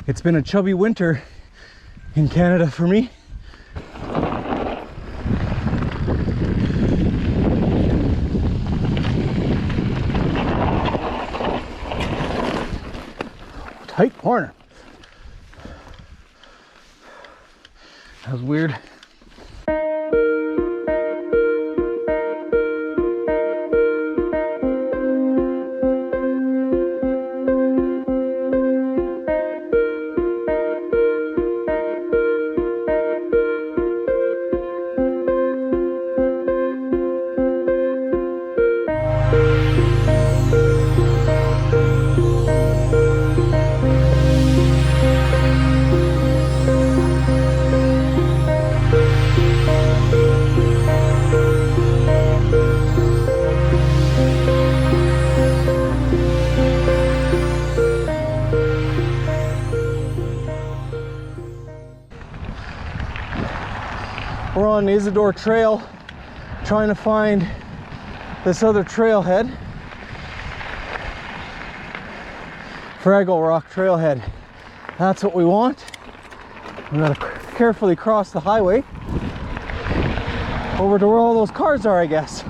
It's been a chubby winter in Canada for me. Tight corner. That was weird. We're on Isidore Trail trying to find this other trailhead. Fraggle Rock Trailhead. That's what we want. We gotta carefully cross the highway over to where all those cars are, I guess.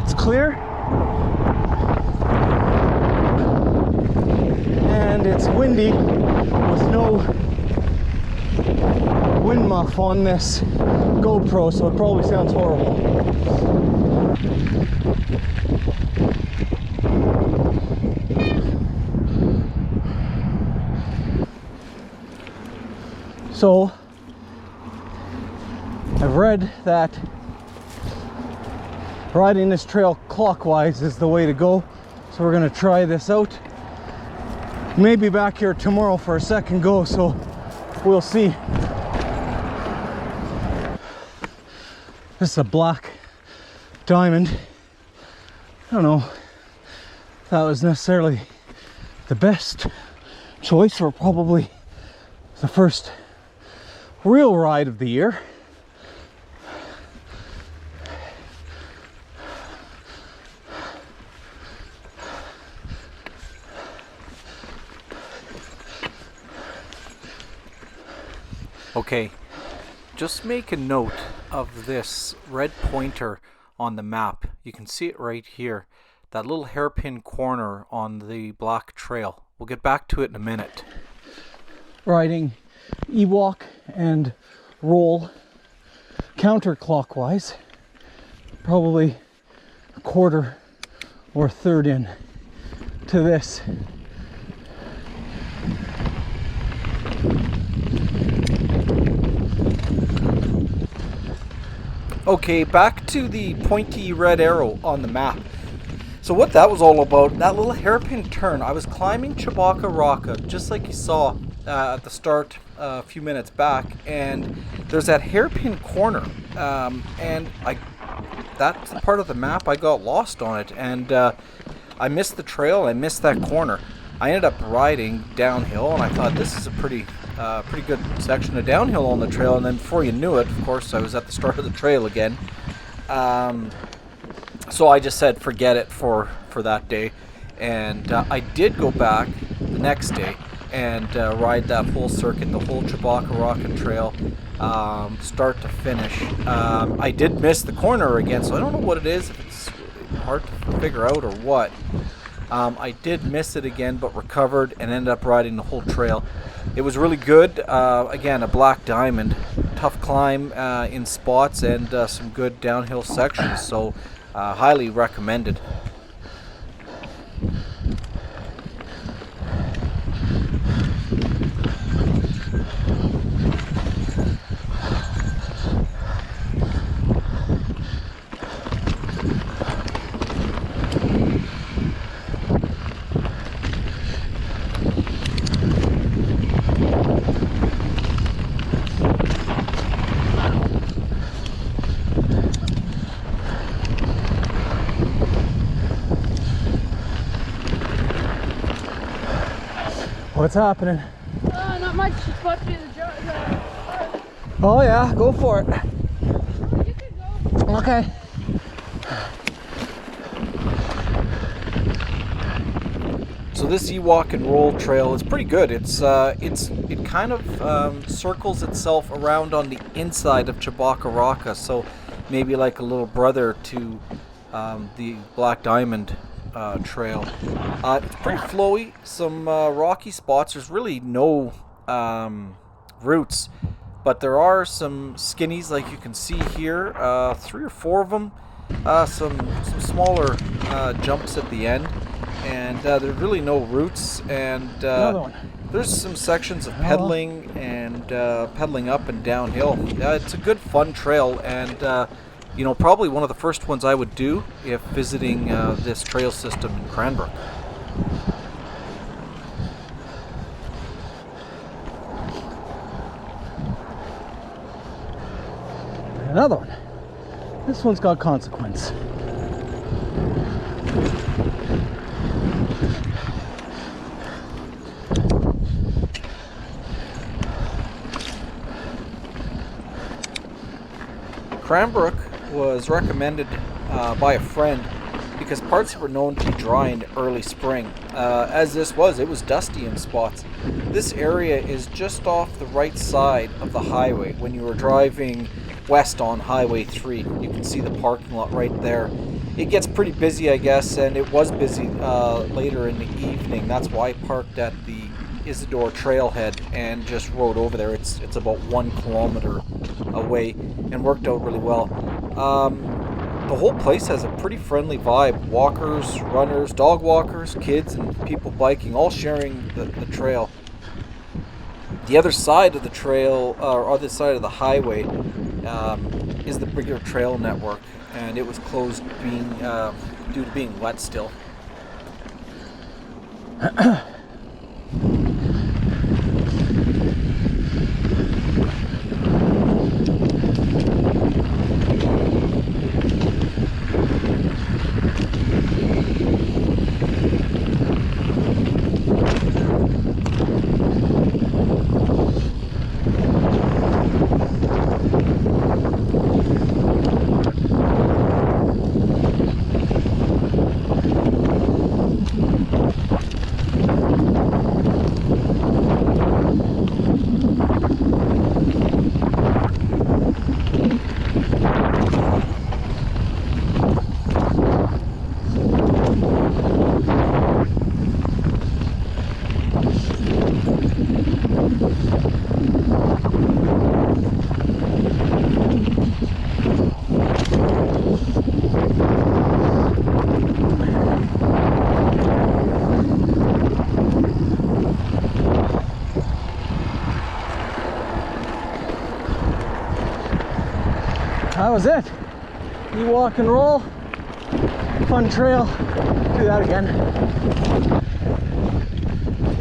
It's clear. And it's windy with no wind muff on this GoPro, so it probably sounds horrible. So I've read that riding this trail clockwise is the way to go, so we're going to try this out. Maybe back here tomorrow for a second go, so we'll see. This is a black diamond. I don't know if that was necessarily the best choice for probably the first real ride of the year. Okay, just make a note of this red pointer on the map. You can see it right here, that little hairpin corner on the black trail. We'll get back to it in a minute. Riding E-walk and roll counterclockwise, probably a quarter or a third in to this. Okay, back to the pointy red arrow on the map. So what that was all about, that little hairpin turn, I was climbing Chibaka Rocka, just like you saw at the start a few minutes back, and there's that hairpin corner, and that's part of the map, I got lost on it, and I missed the trail, I missed that corner. I ended up riding downhill, and I thought this is a pretty good section of downhill on the trail, and then before you knew it, of course, I was at the start of the trail again. So I just said forget it for that day, and I did go back the next day and ride that whole circuit, the whole Chibaka Rocka Trail, start to finish. I did miss the corner again, so I don't know what it is, if it's hard to figure out or what. I did miss it again, but recovered and ended up riding the whole trail. It was really good. Again, a black diamond, tough climb in spots, and some good downhill sections, so highly recommended. What's happening? Not much. It's supposed to be the jogger. Oh yeah, go for it. Oh, you can go. Okay. So this E-Walk and Roll trail is pretty good. It kind of circles itself around on the inside of Chabacaraka, so maybe like a little brother to the Black Diamond trail. It's pretty flowy, some rocky spots. There's really no roots, but there are some skinnies like you can see here, 3 or 4 of them, some smaller jumps at the end, and there's really no roots, and there's some sections of pedaling and pedaling up and downhill. It's a good fun trail, and you know, probably one of the first ones I would do if visiting this trail system in Cranbrook. Another one. This one's got consequence. Cranbrook was recommended by a friend because parts were known to be dry in early spring. As this was, it was dusty in spots. This area is just off the right side of the highway when you were driving west on Highway 3. You can see the parking lot right there. It gets pretty busy, I guess, and it was busy later in the evening. That's why I parked at the Isidore trailhead and just rode over there. It's about 1 kilometer away and worked out really well. The whole place has a pretty friendly vibe. Walkers, runners, dog walkers, kids, and people biking, all sharing the trail. The other side of the trail, or other side of the highway, is the bigger trail network, and it was closed due to being wet still. That was it. You walk and roll. Fun trail. Do that again.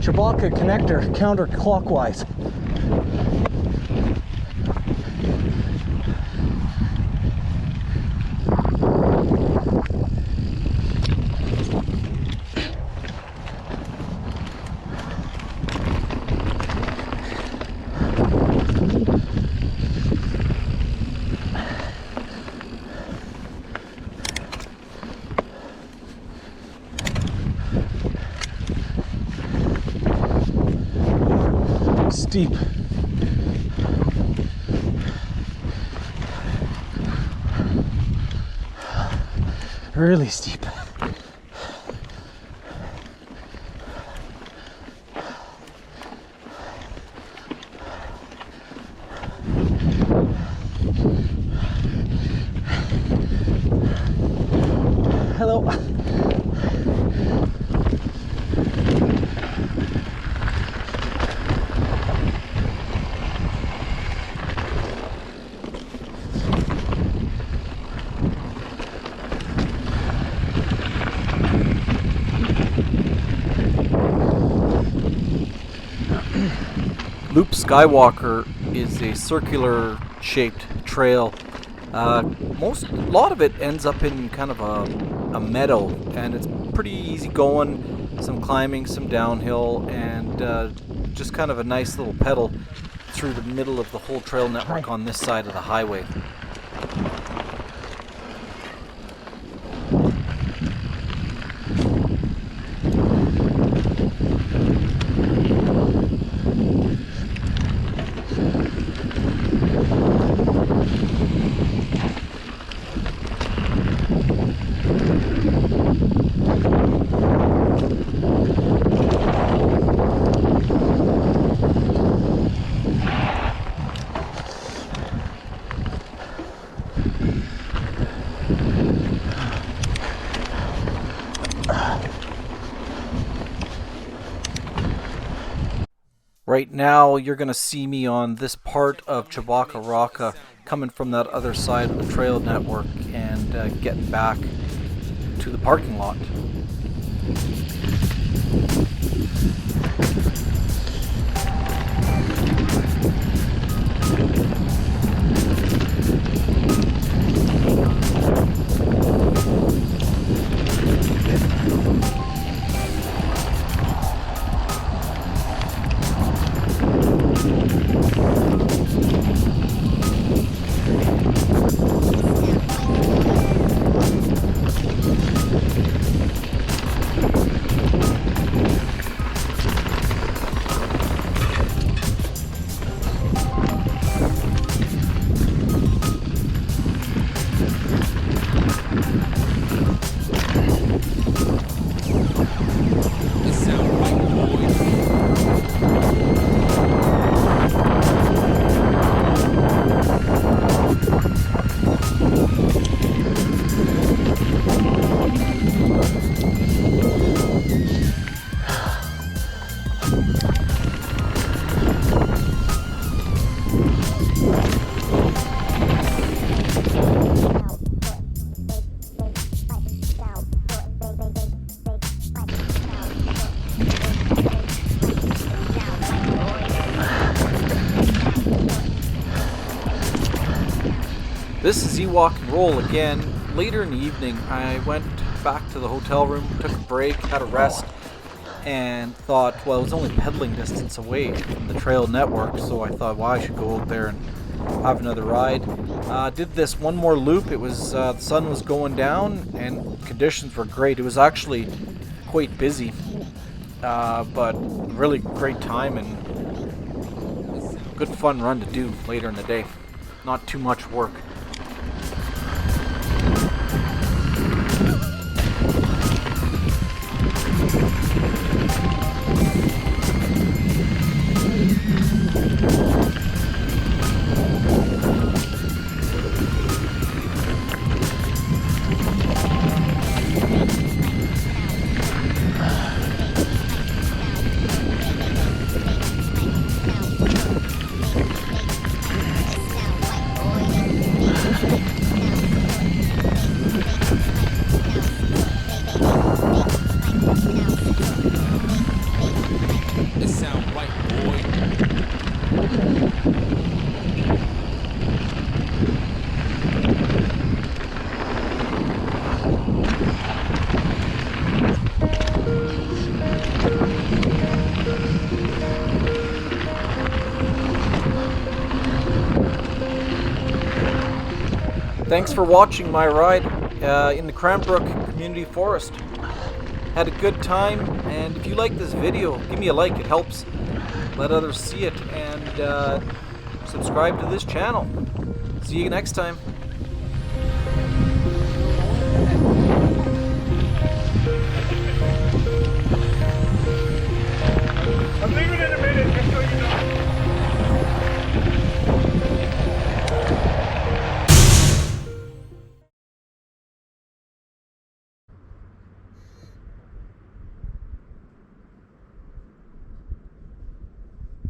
Chewbacca connector counterclockwise. Steep. Really steep. Hello. Loop Skywalker is a circular shaped trail. A lot of it ends up in kind of a meadow, and it's pretty easy going, some climbing, some downhill, and just kind of a nice little pedal through the middle of the whole trail network on this side of the highway. Right now, you're going to see me on this part of Chewbacca coming from that other side of the trail network and getting back to the parking lot. This is Ewok and Roll again. Later in the evening, I went back to the hotel room, took a break, had a rest, and thought, well, it was only pedaling distance away from the trail network, so I thought, well, I should go out there and have another ride. Did this one more loop. It was the sun was going down and conditions were great. It was actually quite busy, but really great time and good fun run to do later in the day. Not too much work. Thanks for watching my ride in the Cranbrook Community Forest. Had a good time, and if you like this video, give me a like. It helps let others see it, and subscribe to this channel. See you next time.